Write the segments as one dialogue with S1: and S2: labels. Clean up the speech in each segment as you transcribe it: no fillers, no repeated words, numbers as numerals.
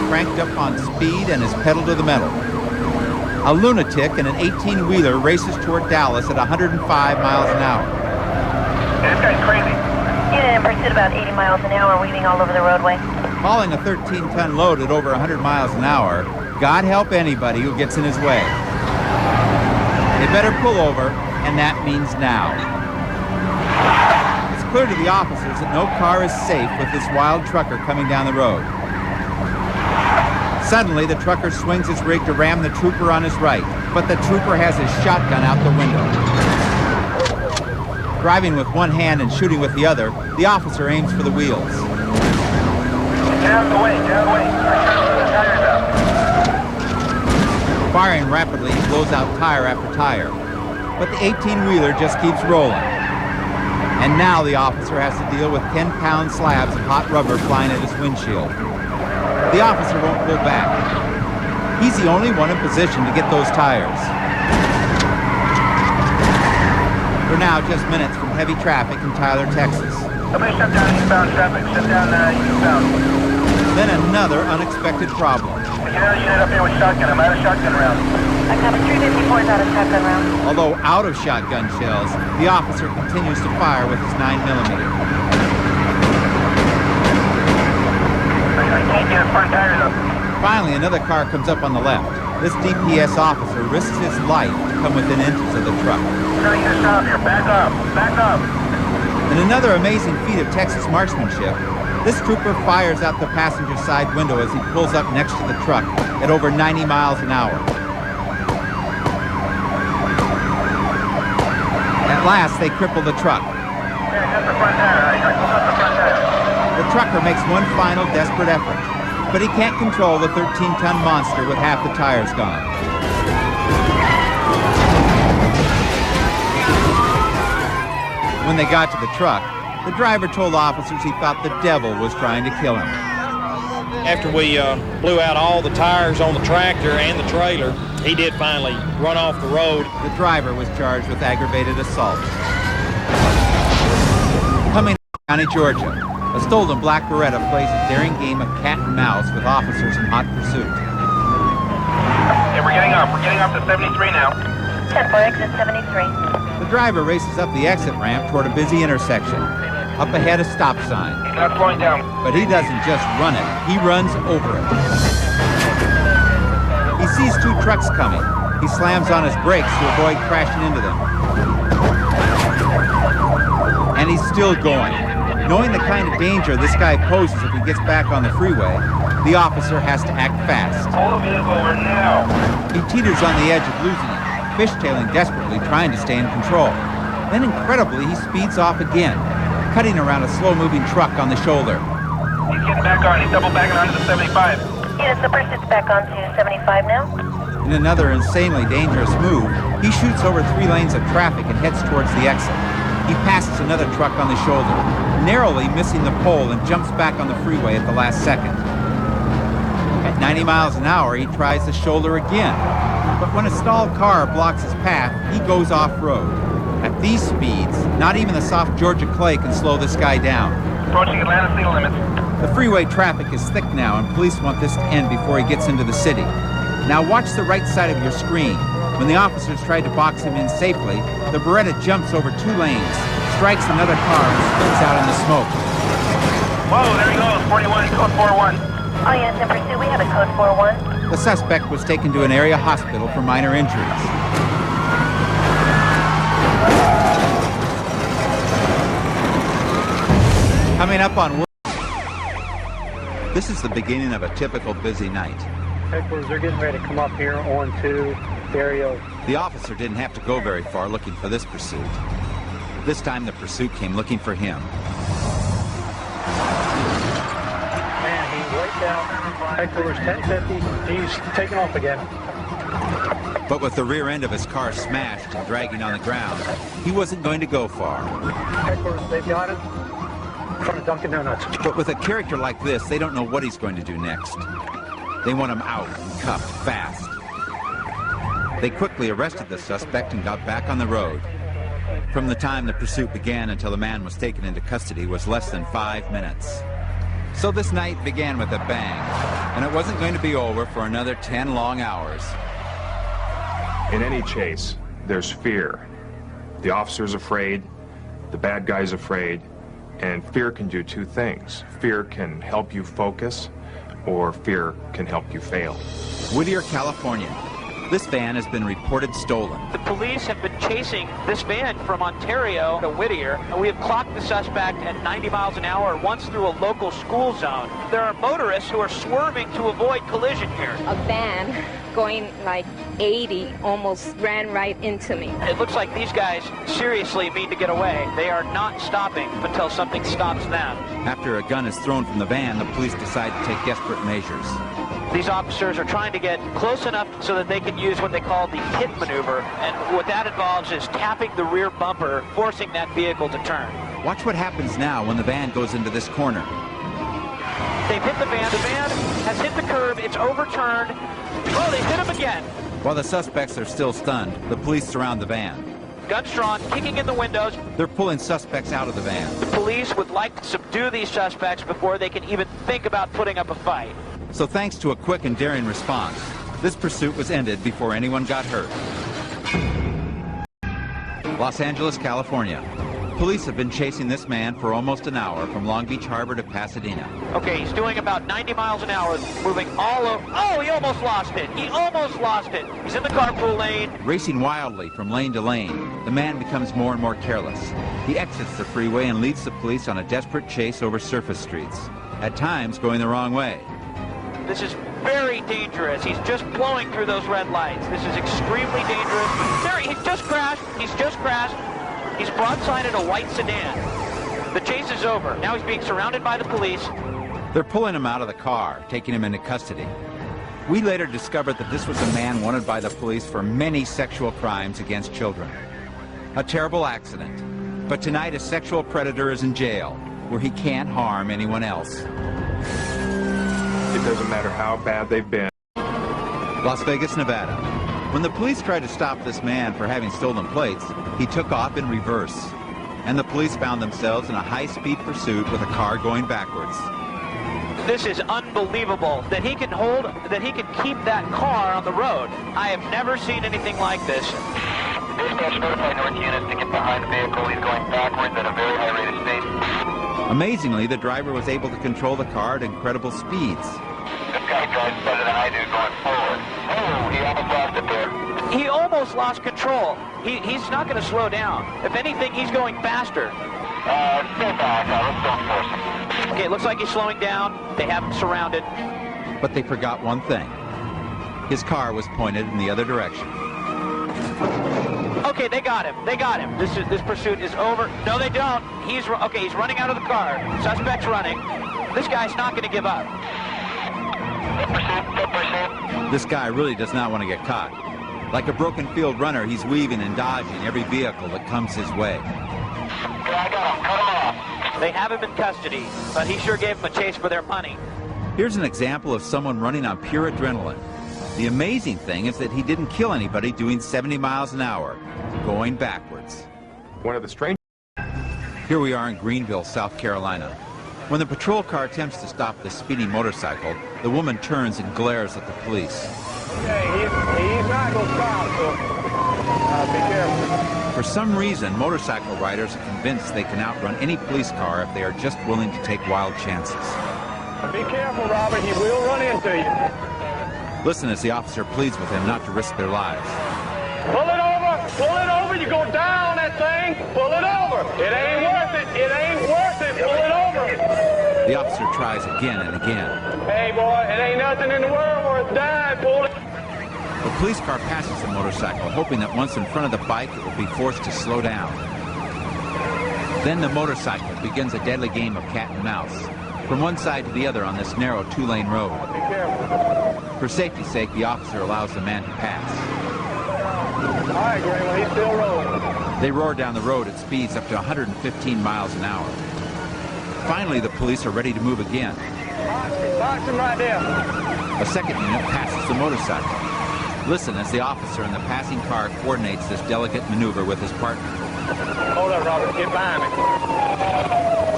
S1: cranked up on speed and is pedal to the metal. A lunatic in an 18-wheeler races toward Dallas at 105 miles an hour.
S2: Yeah, this guy's crazy.
S3: Unit in pursuit about 80 miles an hour, weaving all over the roadway.
S1: Hauling a 13-ton load at over 100 miles an hour, God help anybody who gets in his way. They better pull over, and that means now. It's clear to the officers that no car is safe with this wild trucker coming down the road. Suddenly, the trucker swings his rig to ram the trooper on his right, but the trooper has his shotgun out the window. Driving with one hand and shooting with the other, the officer aims for the wheels.
S2: Get out of the way, get out of the way. I'm trying to pull the tires out.
S1: Firing rapidly, he blows out tire after tire. But the 18-wheeler just keeps rolling. And now the officer has to deal with 10-pound slabs of hot rubber flying at his windshield. The officer won't pull back. He's the only one in position to get those tires. We're now just minutes from heavy traffic in Tyler, Texas.
S2: Somebody shut down eastbound traffic. Shut down eastbound.
S1: Then another unexpected problem.
S2: Get another unit up here with shotgun. I'm out of shotgun rounds.
S3: I copy 354 is out of shotgun rounds.
S1: Although out of shotgun shells, the officer continues to fire with his 9mm.
S2: I can't get his front tires up.
S1: Finally, another car comes up on the left. This DPS officer risks his life to come within inches of the truck.
S2: I'm trying to get a shot here. Back up. Back up.
S1: In another amazing feat of Texas marksmanship, this trooper fires out the passenger side window as he pulls up next to the truck at over 90 miles an hour. At last, they cripple the truck.
S2: Yeah, I got the front tire. I pulled up the front tire.
S1: The trucker makes one final desperate effort, but he can't control the 13-ton monster with half the tires gone. When they got to the truck, the driver told officers he thought the devil was trying to kill him.
S4: After we blew out all the tires on the tractor and the trailer, he did finally run off the road.
S1: The driver was charged with aggravated assault. Coming to County, Georgia, a stolen black Beretta plays a daring game of cat and mouse with officers in hot pursuit.
S2: Hey, we're getting off. We're getting off to 73 now.
S3: 10 for exit 73.
S1: The driver races up the exit ramp toward a busy intersection. Up ahead, a stop sign.
S2: He's not slowing down.
S1: But he doesn't just run it, he runs over it. He sees two trucks coming. He slams on his brakes to avoid crashing into them. And he's still going. Knowing the kind of danger this guy poses if he gets back on the freeway, the officer has to act fast.
S2: Pull the vehicle over now.
S1: He teeters on the edge of losing it, fishtailing desperately, trying to stay in control. Then incredibly, he speeds off again, cutting around a slow-moving truck on the shoulder.
S2: He's getting back on. He's double backing onto the 75.
S3: Units, the pursuit's back on to 75 now.
S1: In another insanely dangerous move, he shoots over 3 lanes of traffic and heads towards the exit. He passes another truck on the shoulder, narrowly missing the pole, and jumps back on the freeway at the last second. At 90 miles an hour, he tries the shoulder again. But when a stalled car blocks his path, he goes off-road. At these speeds, not even the soft Georgia clay can slow this guy down.
S2: Approaching Atlanta city limits.
S1: The freeway traffic is thick now, and police want this to end before he gets into the city. Now watch the right side of your screen. When the officers tried to box him in safely, the Beretta jumps over 2 lanes, strikes another car, and spins out in the smoke.
S2: Whoa, there he goes. 41, code 41.
S3: All units in pursuit, we have a code 41.
S1: The suspect was taken to an area hospital for minor injuries. Coming up on this is the beginning of a typical busy night.
S5: Headquarters, they're getting ready to come up here onto the area.
S1: The officer didn't have to go very far looking for this pursuit. This time the pursuit came looking for him.
S5: Man, he's right down. Headquarters 1050. He's taking off again.
S1: But with the rear end of his car smashed and dragging on the ground, he wasn't going to go far.
S5: Headquarters, they've got him. In front of Dunkin' Donuts.
S1: But with a character like this, they don't know what he's going to do next. They want him out and cuffed fast. They quickly arrested the suspect and got back on the road. From the time the pursuit began until the man was taken into custody was less than 5 minutes. So this night began with a bang. And it wasn't going to be over for another 10 long hours.
S6: In any chase, there's fear. The officer's afraid, the bad guy's afraid, and fear can do two things. Fear can help you focus, or fear can help you fail.
S1: Whittier, California. This van has been reported stolen.
S7: The police have been chasing this van from Ontario to Whittier, and we have clocked the suspect at 90 miles an hour once through a local school zone. There are motorists who are swerving to avoid collision here.
S8: A van going like 80 almost ran right into me.
S7: It looks like these guys seriously mean to get away. They are not stopping until something stops them. After
S1: a gun is thrown from the van, the police decide to take desperate measures.
S7: These officers are trying to get close enough so that they can use what they call the pit maneuver, and what that involves is tapping the rear bumper, forcing that vehicle to turn.
S1: Watch what happens now when the van goes into this corner.
S7: They've hit the van. The van has hit the curb. It's overturned. Oh, they hit him again.
S1: While the suspects are still stunned, the police surround the van.
S7: Guns drawn, kicking in the windows.
S1: They're pulling suspects out of the van.
S7: The police would like to subdue these suspects before they can even think about putting up a fight.
S1: So thanks to a quick and daring response, this pursuit was ended before anyone got hurt. Los Angeles, California. Police have been chasing this man for almost an hour from Long Beach Harbor to Pasadena.
S7: Okay, he's doing about 90 miles an hour, moving all over. Oh, he almost lost it. He almost lost it. He's in the carpool lane.
S1: Racing wildly from lane to lane, the man becomes more and more careless. He exits the freeway and leads the police on a desperate chase over surface streets, at times going the wrong way.
S7: This is very dangerous. He's just blowing through those red lights. This is extremely dangerous. There, he just crashed. He's just crashed. He's broadsided a white sedan. The chase is over. Now he's being surrounded by the police.
S1: They're pulling him out of the car, taking him into custody. We later discovered that this was a man wanted by the police for many sexual crimes against children. A terrible accident. But tonight a sexual predator is in jail, where he can't harm anyone else.
S6: It doesn't matter how bad they've been.
S1: Las Vegas, Nevada. When the police tried to stop this man for having stolen plates, he took off in reverse. And the police found themselves in a high-speed pursuit with a car going backwards.
S7: This is unbelievable that he can keep that car on the road. I have never seen anything like this.
S2: Dispatch notify North units to get behind the vehicle. He's going backwards at a very high rate of speed.
S1: Amazingly, the driver was able to control the car at incredible speeds.
S2: This guy drives better than I do going forward. Oh, he almost lost it there.
S7: He almost lost control. He's not going to slow down. If anything, he's going faster.
S2: Stay back. Let's don't force him.
S7: Okay, it looks like he's slowing down. They have him surrounded.
S1: But they forgot one thing. His car was pointed in the other direction.
S7: Okay, they got him. They got him. This pursuit is over. No, they don't. He's running out of the car. Suspect's running. This guy's not going to give up.
S1: This guy really does not want to get caught. Like a broken field runner, he's weaving and dodging every vehicle that comes his way.
S2: I got him. Cut him off.
S7: They have him in custody, but he sure gave them a chase for their money.
S1: Here's an example of someone running on pure adrenaline. The amazing thing is that he didn't kill anybody doing 70 miles an hour, going backwards.
S6: One of the strange...
S1: Here we are in Greenville, South Carolina. When the patrol car attempts to stop the speeding motorcycle, the woman turns and glares at the police.
S5: Okay, he's not going to stop, so be careful.
S1: For some reason, motorcycle riders are convinced they can outrun any police car if they are just willing to take wild chances.
S5: Be careful, Robert. He will run into you.
S1: Listen as the officer pleads with him not to risk their lives.
S5: Pull it over! Pull it over! You go down that thing! Pull it over! It ain't worth it! It ain't worth it! Pull it over!
S1: The officer tries again and again.
S5: Hey, boy, it ain't nothing in the world worth dying. Pull it.
S1: The police car passes the motorcycle, hoping that once in front of the bike, it will be forced to slow down. Then the motorcycle begins a deadly game of cat and mouse, from one side to the other on this narrow two-lane road.
S5: Be careful.
S1: For safety's sake, the officer allows the man to pass.
S5: I agree. Well, he's still rolling.
S1: They roar down the road at speeds up to 115 miles an hour. Finally, the police are ready to move again.
S5: Box him right there.
S1: A second unit passes the motorcycle. Listen as the officer in the passing car coordinates this delicate maneuver with his partner.
S5: Hold up, Robert. Get behind me.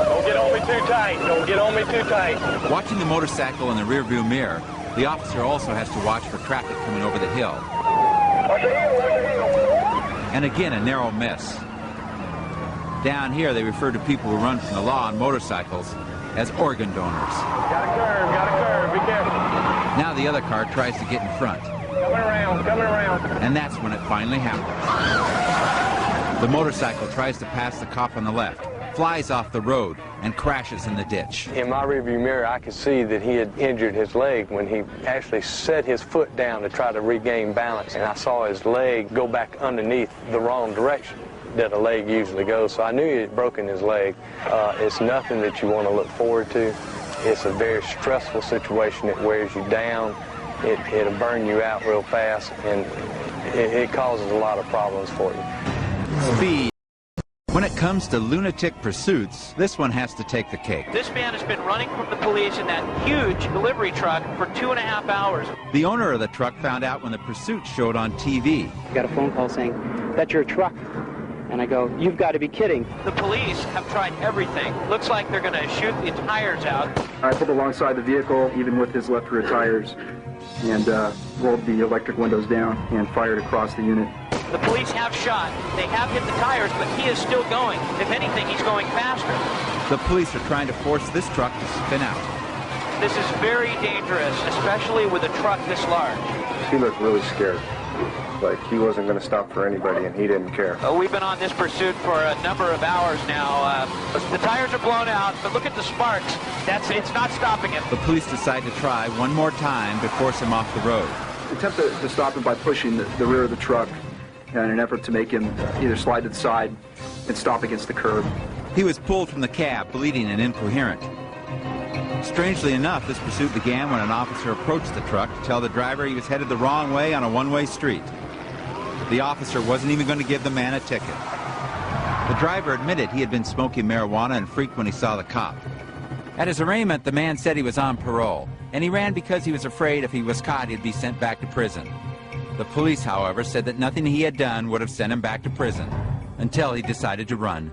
S5: Don't get on on me too tight. Don't get on me too tight.
S1: Watching the motorcycle in the rearview mirror, the officer also has to watch for traffic coming over the hill. And again, a narrow miss. Down here, they refer to people who run from the law on motorcycles as organ donors.
S5: Got a curve, be careful.
S1: Now the other car tries to get in front.
S5: Coming around.
S1: And that's when it finally happens. The motorcycle tries to pass the cop on the left, flies off the road, and crashes in the ditch.
S9: In my rearview mirror, I could see that he had injured his leg when he actually set his foot down to try to regain balance. And I saw his leg go back underneath the wrong direction that a leg usually goes. So I knew he had broken his leg. It's nothing that you want to look forward to. It's a very stressful situation. It wears you down. It'll burn you out real fast, and it causes a lot of problems for you.
S1: Speed. When it comes to lunatic pursuits, this one has to take the cake.
S7: This man has been running from the police in that huge delivery truck for 2.5 hours.
S1: The owner of the truck found out when the pursuit showed on TV.
S10: Got a phone call saying, "That's your truck." And I go, "You've got to be kidding."
S7: The police have tried everything. Looks like they're going to shoot the tires out.
S11: I pulled alongside the vehicle, even with his left rear tires, and rolled the electric windows down and fired across the unit.
S7: The police have shot. They have hit the tires, but he is still going. If anything, he's going faster.
S1: The police are trying to force this truck to spin out.
S7: This is very dangerous, especially with a truck this large.
S6: He looked really scared. Like he wasn't going to stop for anybody, and he didn't care.
S7: We've been on this pursuit for a number of hours now. The tires are blown out, but look at the sparks. It's not stopping him.
S1: The police decide to try one more time to force him off the road.
S11: Attempt to stop him by pushing the rear of the truck in an effort to make him either slide to the side and stop against the curb.
S1: He was pulled from the cab, bleeding and incoherent. Strangely enough, this pursuit began when an officer approached the truck to tell the driver he was headed the wrong way on a one-way street. The officer wasn't even going to give the man a ticket. The driver admitted he had been smoking marijuana and freaked when he saw the cop. At his arraignment, the man said he was on parole, and he ran because he was afraid if he was caught, he'd be sent back to prison. The police, however, said that nothing he had done would have sent him back to prison until he decided to run.